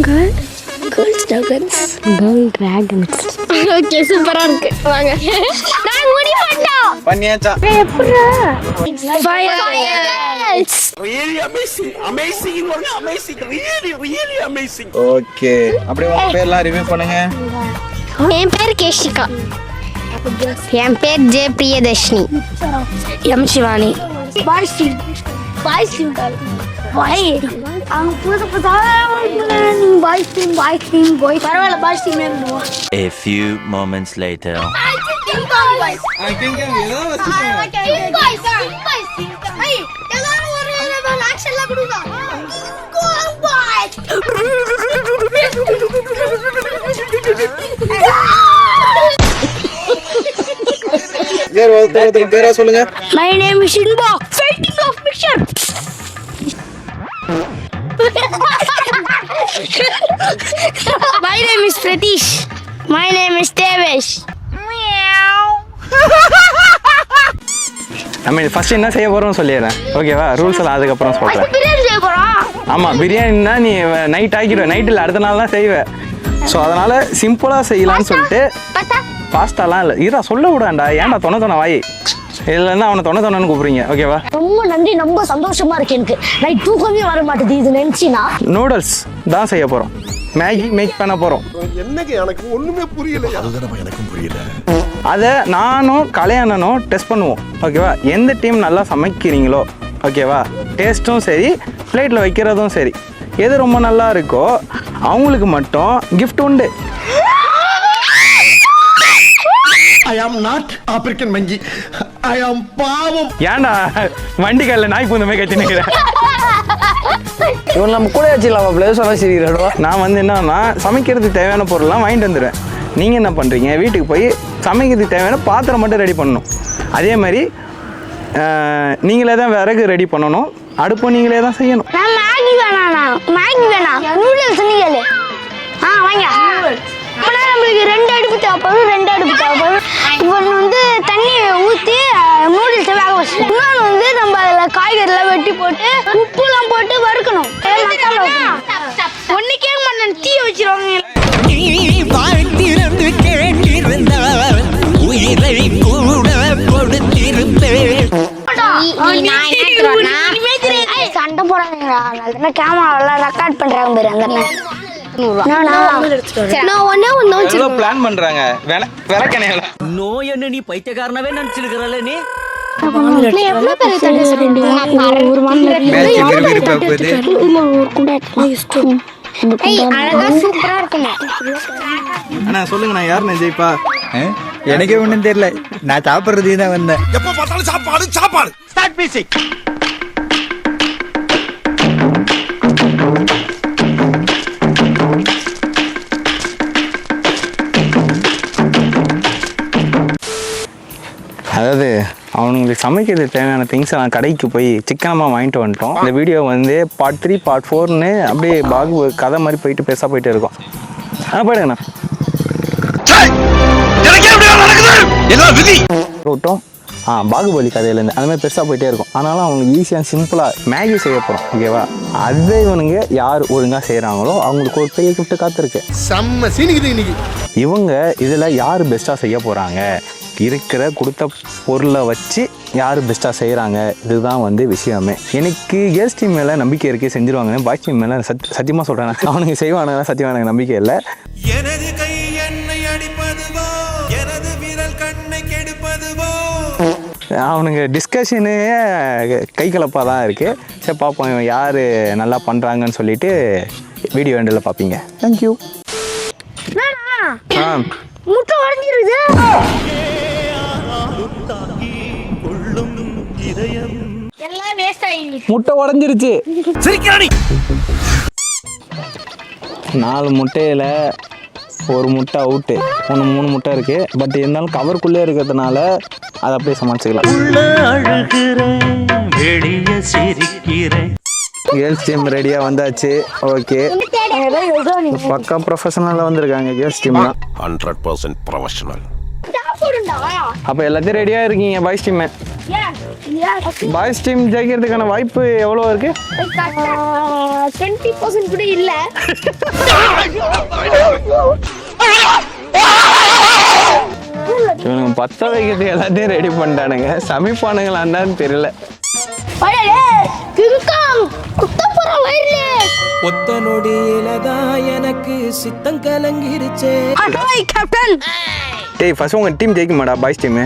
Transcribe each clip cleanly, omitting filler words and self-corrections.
Girls dragons. Girl dragons. Okay சூப்பரா இருக்கு. வாங்க. நான் முடி பண்ணோம். பண்ணியாச்சா? எப்பறா? Fires. Really amazing. Amazing. You are amazing. Really amazing. Okay. அப்படியே உங்க பேர்லாம் ரிவ்யூ பண்ணுங்க. என் பேர் கேஷிகா. என் பேர் J Priyadarshini. M Shivani. Boys team. Boys team. Boy. அவங்க புதுசா நீ பாய் ஸ்டீம் பாய். பரவாயில்ல boys team name. A few moments later. பேரா சொல்லுங்க. My name is Inba. Fighting of mission. My name is Pratish. My name is Devesh. நம்ம first என்ன செய்ய போறோம்னு சொல்லிடுறேன், ஓகேவா? ரூல்ஸ் எல்லாம் அதுக்கப்புறம் சொல்றேன். பிரியாணி செய்ய போறோம். ஆமா, பிரியாணின்னா நீ நைட் ஆக்கிடுவ, நைட்டில் அடுத்த நாள் தான் செய்வேன். ஸோ அதனால சிம்பிளா செய்யலாம்னு சொல்லிட்டு பாஸ்தாலாம் இல்லை இரா சொல்ல விடாண்டா, ஏன்டா தொண வாய் இல்லைன்னா அவனை தொண்ணு கூப்பிடுறீங்க, ஓகேவா? ரொம்ப நன்றி, ரொம்ப சந்தோஷமா இருக்கு எனக்கு. நைட் தூக்கமே வர மாட்டேது இது நினைச்சினா. நூடுல்ஸ் தான் செய்ய போறோம், மேகி மேக் பண்ண போறோம். என்னங்க எனக்கு ஒண்ணுமே புரியல. அதுதான் எனக்கும் புரியல. அதை நானும் கல்யாணனும் டெஸ்ட் பண்ணுவோம், ஓகேவா? எந்த டீம் நல்லா சமைக்கிறீங்களோ, ஓகேவா, டேஸ்ட்டும் சரி பிளேட்டில் வைக்கிறதும் சரி, எது ரொம்ப நல்லா இருக்கோ அவங்களுக்கு மட்டும் கிஃப்ட் உண்டு. I am not African monkey. I am பாவம். ஏன்டா வண்டி காலில் நாய் பூந்த மாதிரி கட்டி நிற்கிறேன். இவன் நம்ம கூட வச்சுக்கலாம் பிளேஸ் எல்லாம் சரிடா. நான் வந்து என்னன்னா சமைக்கிறதுக்கு தேவையான பொருள்லாம் வாங்கிட்டு வந்துடுவேன். நீங்கள் என்ன பண்ணுறீங்க, வீட்டுக்கு போய் சமைக்கிறதுக்கு தேவையான பாத்திரம் மட்டும் ரெடி பண்ணணும். அதே மாதிரி நீங்களே தான் விறகு ரெடி பண்ணணும், அடுப்பும் நீங்களே தான் செய்யணும். நான் மேகி வேணாம் நூடுல்ஸ் நீங்களே. வாங்க. அப்பனா நம்மளுக்கு ரெண்டு அடுப்பு தேவைப்படும். இப்போ வந்து தண்ணி ஊற்றி நூடுல்ஸை வேக வச்சு, இன்னொன்று வந்து நம்ம அதில் காய்கறிலாம் வெட்டி போட்டு உப்புலாம் போட்டு வறுக்கணும். ஒன்று கேட்க மாட்டேன், தீ வச்சிருவாங்க. சண்டை போறாங்கடா, அதனால கேமராலாம் ரெக்கார்ட் பண்றாங்க பாரு. அந்த பிளான் பண்றாங்க விளக்கணையில. நோய் என்ன நீ பைத்தியக்காரனவே நினைச்சிருக்கிறல்ல நீ? எவ்வளவு சூப்பரா இருக்குங்க. அண்ணா சொல்லுங்க, நான் யாருன்னு ஜெயிப்பா? எனக்கே ஒண்ணும் தெரியல, நான் சாப்பிடுறதுக்கு தான் வந்தேன். எப்ப பார்த்தாலும் சாப்பாடு. Start music. அதாவது அவனுங்களுக்கு சமைக்கிறதுக்கு தேவையான திங்ஸை நான் கடைக்கு போய் சிக்கனமாக வாங்கிட்டு வந்துட்டோம். இந்த வீடியோ வந்து பார்ட் 3 பார்ட் 4ன்னு அப்படியே பாகு கதை மாதிரி போயிட்டு பெருசாக போயிட்டு இருக்கோம். போயிடுங்கண்ணா விட்டோம். பாகுபலி கதையிலேருந்து அந்த மாதிரி பெருசாக போயிட்டே இருக்கும். அதனால அவங்களுக்கு ஈஸியாக சிம்பிளாக மேகி செய்ய போகிறோம், ஓகேவா? அதை இவனுங்க யார் ஒழுங்காக செய்கிறாங்களோ அவங்களுக்கு ஒரு பெரிய கிஃப்ட் காத்திருக்கு. செம்ம சீனிக்குது இன்னைக்கு. இவங்க இதில் யார் பெஸ்ட்டாக செய்ய போகிறாங்க, இருக்கிற கொடுத்த பொருளை வச்சு யார் பெஸ்ட்டாக செய்கிறாங்க, இதுதான் வந்து விஷயமே. எனக்கு கேர்ள்ஸ் டீம் மேலே நம்பிக்கை இருக்குது, செஞ்சுருவாங்கன்னு. பாய்ஸ் டீம் மேலே சத்தியமாக சொல்கிறேன், அவனுக்கு செய்வானுங்க, சத்தியமாக எனக்கு நம்பிக்கை இல்லை. எனது கை என்னை அடிப்பதுவோ, எனது விரல் கண்ணை கெடுப்பதுவோ. அவனுங்க டிஸ்கஷனு கை கலப்பாக தான் இருக்குது. சரி பார்ப்போம் இவன் யார் நல்லா பண்ணுறாங்கன்னு சொல்லிட்டு வீடியோ எண்டில் பார்ப்பீங்க. தேங்க்யூ. முட்டை உடஞ்சிருது. எல்லாம் வேஸ்ட் ஆயிடுச்சு. முட்டை உடஞ்சிருச்சு. சிரிக்கிறானி. 4 முட்டையில் ஒரு முட்டை அவுட்டு, 3 முட்டை இருக்குது. பட் இருந்தாலும் கவருக்குள்ளே இருக்கிறதுனால அதை அப்படியே சமாளிச்சுக்கலாம். கேர்ள்ஸ் டீம் ரெடியாக வந்தாச்சு, ஓகே. பக்கா ப்ரொஃபஷனலாக வந்திருக்காங்க கேர்ள்ஸ் டீம்லாம். 100% ப்ரொஃபஷனல். அப்போ எல்லாத்தையும் ரெடியாக இருக்கீங்க பாய்ஸ் டீம். பாய்ஸ் டீம் ஜெயிக்கிறதுக்கான வாய்ப்பு எவ்வளோ இருக்கு? 20% கூட இல்லை. இவனுங்க பத்த வைக்கிறது எல்லாத்தையும் ரெடி பண்ணிட்டானுங்க. சமைப்பானுங்களான்னு தெரியல. ஒத்த நொடியிலதான் எனக்கு சித்தம் கலங்கிருச்சே. கேப்டன் டேய் ஃபர்ஸ்ட் உங்க டீம் ஜெயிக்க மாடா பாய்ஸ் டீம்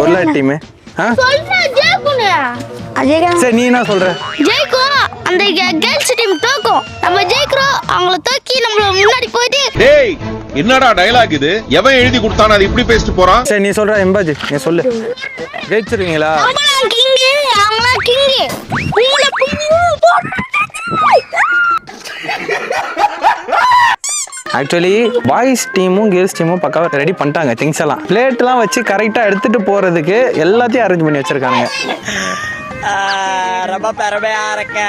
ஒரு டீம். சரி நீ என்ன சொல்ற? ஜெயிக்கும் அந்த கேர்ள்ஸ் டீம் தோக்கும். நம்ம ஜெயிக்கிறோம், அவங்கள தோக்கி நம்மள முன்னாடி போயிட்டு. டேய் என்னடா டயலாக் இது? எவன் எழுதி கொடுத்தானே அது இப்படி பேசிட்டு போறான்? சரி நீ சொல்ற எம்பாஜி, நீ சொல்லு. ஜெயிச்சிருவீங்களா? அவங்களா கிங். ஆக்சுவலி பாய்ஸ் டீமும் கேர்ள்ஸ் டீமும் பக்காவாக ரெடி பண்ணிட்டாங்க. திங்ஸ் எல்லாம் பிளேட்லாம் வச்சு கரெக்டாக எடுத்துட்டு போறதுக்கு எல்லாத்தையும் அரேஞ்ச் பண்ணி வச்சிருக்காங்க. ரொம்ப பெருமையா இருக்க.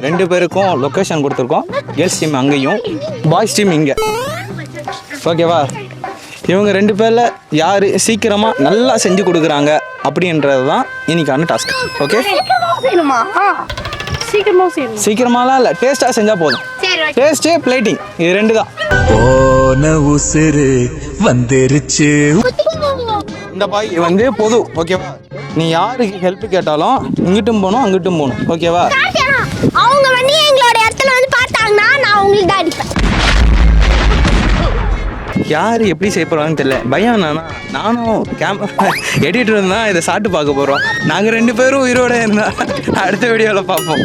ரெண்டு பேருக்கும் லொக்கேஷன் கொடுத்துருக்கோம். கேர்ள்ஸ் டீம் அங்கேயும், பாய்ஸ் டீம் இங்கே. ஓகேவா? இவங்க ரெண்டு பேரில் யார் சீக்கிரமாக நல்லா செஞ்சு கொடுக்குறாங்க அப்படின்றது தான் இன்னைக்கான டாஸ்க். ஓகே, சீக்கிரமாலாம் இல்லை, டேஸ்ட்டாக செஞ்சால் போதும். டேஸ்ட்டு பிளேட்டிங் இது ரெண்டு தான். போன உசுறு வந்துருச்சு. இந்த பாய் வந்து பொது. ஓகேவா? நீ யாருக்கு ஹெல்ப் கேட்டாலும் இங்கிட்டும் போகணும் அங்கிட்டும் போகணும். ஓகேவா? அவங்க வந்து எங்களோட இடத்துல வந்து பார்த்தாங்கன்னா நான் உங்களுக்கு தான் அடிப்பேன். யார் எப்படி செய்ய போகிறாங்கன்னு தெரியல. பயம் நானும் எடிட்டர் தான் இதை சாப்பிட்டு பார்க்க போகிறோம். நாங்கள் ரெண்டு பேரும் உயிரோட இருந்தால் அடுத்த வீடியோவில் பார்ப்போம்.